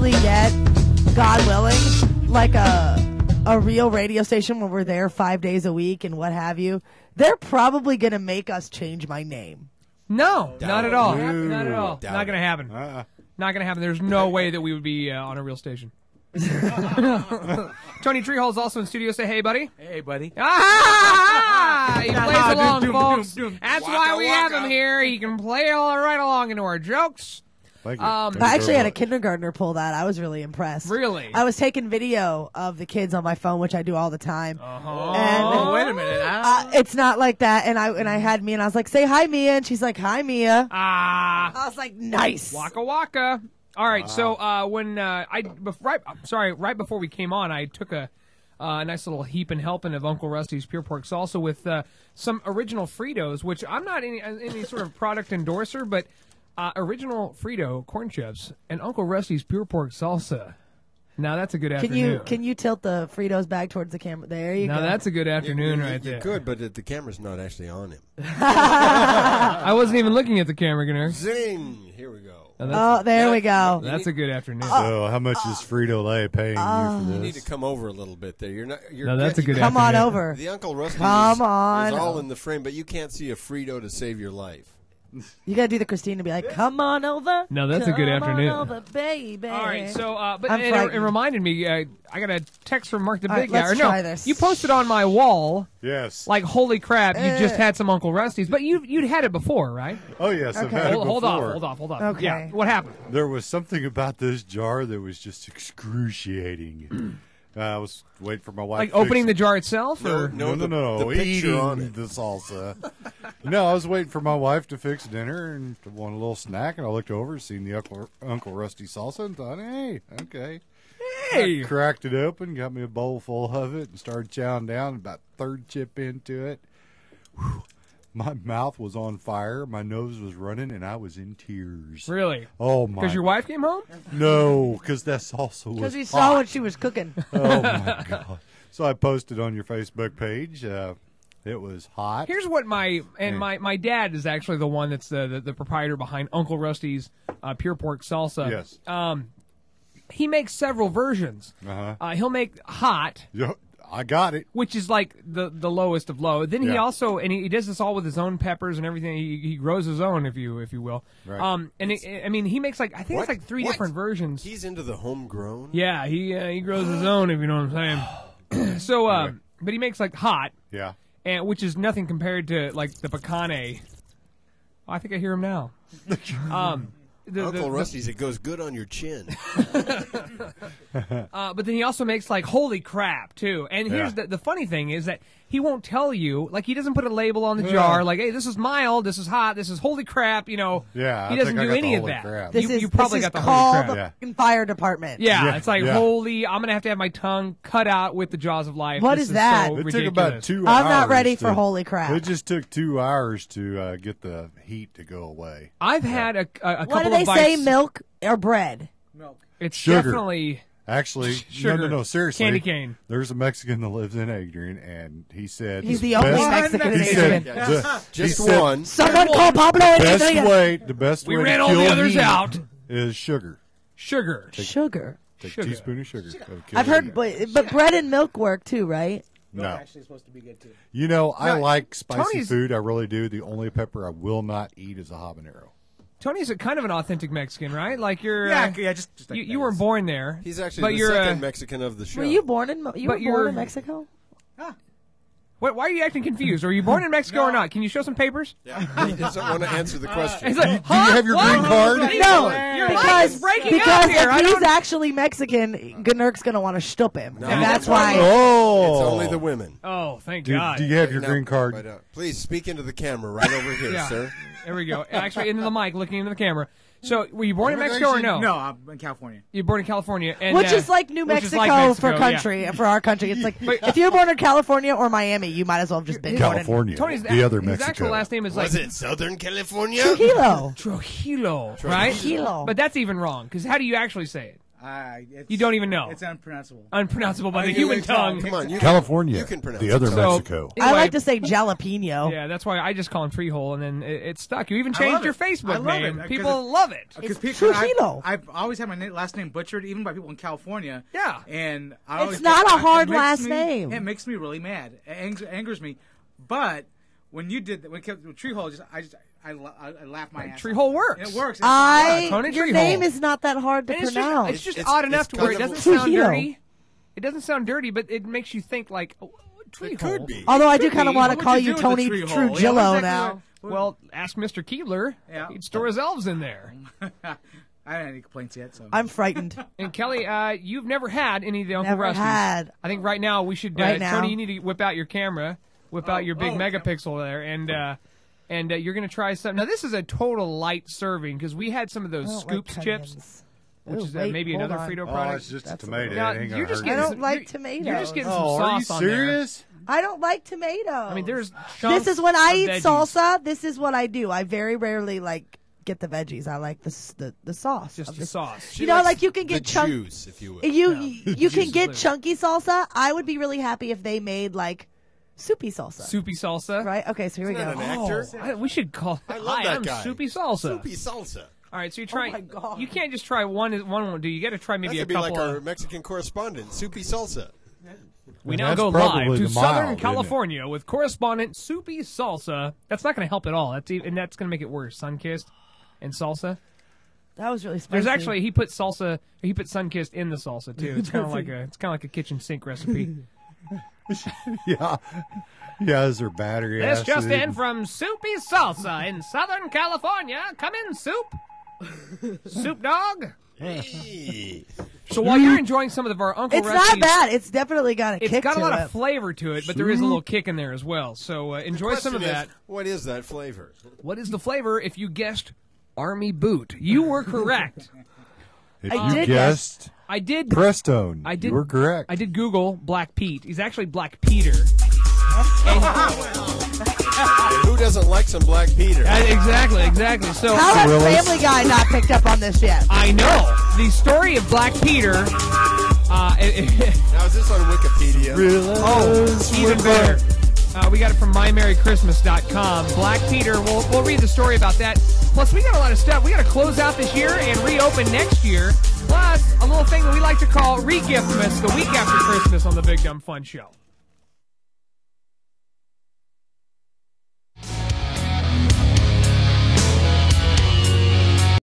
eventually get, God willing, like a real radio station where we're there 5 days a week and what have you, they're probably going to make us change my name. No, not at all. No. Not at all. Doubt Not going to happen. Not going to happen. There's no way that we would be on a real station. Tony Treehole is also in studio. Say hey, buddy. Hey, buddy. Ah! He plays along, folks. That's Waka why we have waka. him here. He can play all right along into our jokes. Thank you. I actually had a kindergartner pull that. I was really impressed. Really? I was taking video of the kids on my phone, which I do all the time. Oh, wait a minute. It's not like that. And I had Mia, and I was like, say hi, Mia. And she's like, hi, Mia. Ah. I was like, nice. Waka waka. All right, so when right before we came on, I took a nice little heap and helping of Uncle Rusty's Pure Pork Salsa with some original Fritos, which I'm not any sort of product endorser, but original Frito corn chips and Uncle Rusty's Pure Pork Salsa. Now that's a good afternoon. Can you tilt the Fritos back towards the camera? There you go. Now that's a good afternoon right there. You could, but the camera's not actually on him. I wasn't even looking at the camera, Gunnar. Zing! Here we go. Oh, there we go. That's a good afternoon. So, how much is Frito-Lay paying you for this? You need to come over a little bit there. You're not. You're No, that's a good Come afternoon. on over. The Uncle Rusty Come is on. all in the frame, but you can't see a Frito to save your life. You got to do the Christine to be like, come on over. No, that's a good afternoon. Come on over, baby. All right, so but I'm it frightened. reminded me. I got a text from Mark the All Big right, Guy. let's Or no, try this. you posted on my wall. Yes. Like, holy crap! You just had some Uncle Rusty's, but you'd had it before, right? Oh, yes, I've Okay. had it before. Hold off. Okay. Yeah, what happened? There was something about this jar that was just excruciating. I was waiting for my wife Like to fix opening it. the jar itself, or No, the picture eating on it. the salsa. No, I was waiting for my wife to fix dinner and to want a little snack, and I looked over, seen the Uncle Rusty salsa, and thought, hey, okay. hey, I cracked it open, got me a bowl full of it, and started chowing down. About third chip into it, whew, my mouth was on fire, my nose was running, and I was in tears. really? Oh my! Because your wife came home? No, because that salsa was Because we hot. saw what she was cooking. Oh my god! So I posted on your Facebook page. It was hot. Here's what my dad is actually the one that's the proprietor behind Uncle Rusty's Pure Pork Salsa. Yes. He makes several versions. He'll make hot, Yeah, I got it. which is like the lowest of low. Then he Yeah. also he does this all with his own peppers and everything. He grows his own, if you will. Right. He makes like I think it's like three What? different versions. He's into the homegrown. Yeah, he grows his own, if you know what I'm saying. So, but he makes like hot, Yeah. and which is nothing compared to like the pecane. Oh, I think I hear him now. Uncle Rusty's, it goes good on your chin. But then he also makes like holy crap too. And here's Yeah. the funny thing is that he won't tell you, like he doesn't put a label on the jar like, hey, this is mild, this is hot, this is holy crap, you know. Yeah, He I doesn't think I do got any the of holy that. crap. This You probably is got the called holy crap. the fucking fire department. Yeah, Yeah, it's like yeah. holy. I'm gonna have to have my tongue cut out with the jaws of life. What This is that? So It ridiculous. took about 2 hours. I'm not ready for holy crap. It just took 2 hours to get the heat to go away. I've had a couple What do of they say, bites. milk or bread? It's Sugar. definitely Actually, Sugar. no, seriously. Candy cane. There's a Mexican that lives in Adrian, and he said He's the only Mexican in He said Adrian. Just he said one. Someone call Pablo and the best We way ran to all the kill others heat out. is sugar. sugar. Sugar. Take Sugar. a teaspoon of sugar. That'll kill I've heard, heat. but bread and milk work too, right? No. Actually supposed to be good too. You know, I No, like spicy Tony's- food. I really do. The only pepper I will not eat is a habanero. Tony's a kind of an authentic Mexican, right? Like you're. Just like you weren't born there. He's actually but the you're, second Mexican of the show. Were you born in? You were But you're- born in Mexico? Why are you acting confused? Are you born in Mexico or not? Can you show some papers? Yeah, he doesn't want to answer the question. He's like, Do you have your green card? No, Your mic because is breaking because up here. I if he's don't- actually Mexican, Gnurk's gonna want to shtup him, No, and that's that's why. Oh, It's only the women. Oh, thank Do, God. do you have your Now, green card? right out. Please speak into the camera right over here, Yeah. sir. There we go. Actually, into the mic, looking into the camera. So, were you born in Mexico or no? No, I'm in California. You're born in California, and Which is like New which is Mexico, like Mexico, for country, for our country. It's like But- if you're born in California or Miami, you might as well have just been born in California, Tony's the other his Mexico. actual last name is like Was it Southern California? Trujillo. Trujillo, right? Trujillo. But that's even wrong because how do you actually say it? You don't even know. It's unpronounceable. Unpronounceable by the I human really can't. tongue. Come on, California, You can pronounce the it. other So- Mexico. I Anyway, like to say jalapeno. Yeah, that's why I just call him Treehole, and then it stuck. You even I changed love your it. I Facebook love name. it, 'cause People love it. It's Trujillo. I've always had my last name butchered, even by people in California. Yeah. And I It's always not get- a hard it makes last me- name. It makes me really mad. It angers me. But when you did that, when it kept with Treehole, I laugh my ass. Treehole off. works. And it works. Tony Your Treehole. name is not that hard to And it's pronounce. just It's- odd enough it's to where it kind of- doesn't sound Trujillo. dirty. It doesn't sound dirty, but it makes you think like, Treehole. It could be. Although I do Could kind of be. want What to would call you you do Tony with a Treehole? Trujillo Yeah, what now. exactly- Well, ask Mr. Keebler. Yeah. He'd store his elves in there. I haven't had any complaints yet. So I'm frightened. And Kelly, you've never had any of the Uncle Never Rusties. had. I think right now we should. Right now. Tony, you need to whip out your camera, whip out your big megapixel there, and you're going to try something. Now this is a total light serving because we had some of those I don't Scoops like chips, Cayennes. which Ooh, is wait, maybe hold another on. Frito Oh, product. it's just a That's tomato. Now, It ain't you're gonna just hurt getting I you. don't like You're tomatoes. just getting some Oh, are you sauce on there. serious? I don't like tomatoes. I mean, there's This chunks is when I of eat veggies. salsa. This is what I do. I very rarely get the veggies. I like the sauce. Just of the the sauce. She You know, likes like you can get the chunk. juice, if you will. You can Juice get is chunky salsa. I would be really happy if they made like soupy salsa. Soupy salsa. Right? Okay, so here we Isn't go. that an actor? We should call. I love Hi, that I'm guy. Soupy salsa. Soupy salsa. All right, so you try. my God. You can't just try one. One won't do. You got to try That maybe a could be couple. like our of, Mexican correspondent, Soupy salsa. we And now that's go probably live to the Southern mild, isn't it? California with correspondent Soupy Salsa. That's not going to help at all. That's going to make it worse. Sunkissed and salsa. That was really spicy. There's actually he put salsa. He put Sunkissed in the salsa too. It's kind of like a kitchen sink recipe. Yeah. Yeah, is there battery This acid? just in from Soupy Salsa in Southern California. Come in, Soup. Soup Dog. Hey. So while you're enjoying some of our Uncle It's Rusty's, not bad. It's definitely got a it's kick got a to lot it. of flavor to it, but there is a little kick in there as well. So enjoy some of Question that. is, what is that flavor? What is the flavor? If you guessed Army Boot, you were correct. If I you did guessed I did. Prestone, I did. you were correct. I did Google Black Pete. He's actually Black Peter. Who doesn't like some Black Peter? Exactly. So How has Gorillas. Family Guy not picked up on this yet? I know the story of Black Peter. Now, is this on Wikipedia? Even better. We got it from mymerrychristmas.com. Black Peter, we'll read the story about that. Plus, we got a lot of stuff. We got to close out this year and reopen next year. Plus, a little thing that we like to call Regiftmas the week after Christmas on the Big Dumb Fun Show.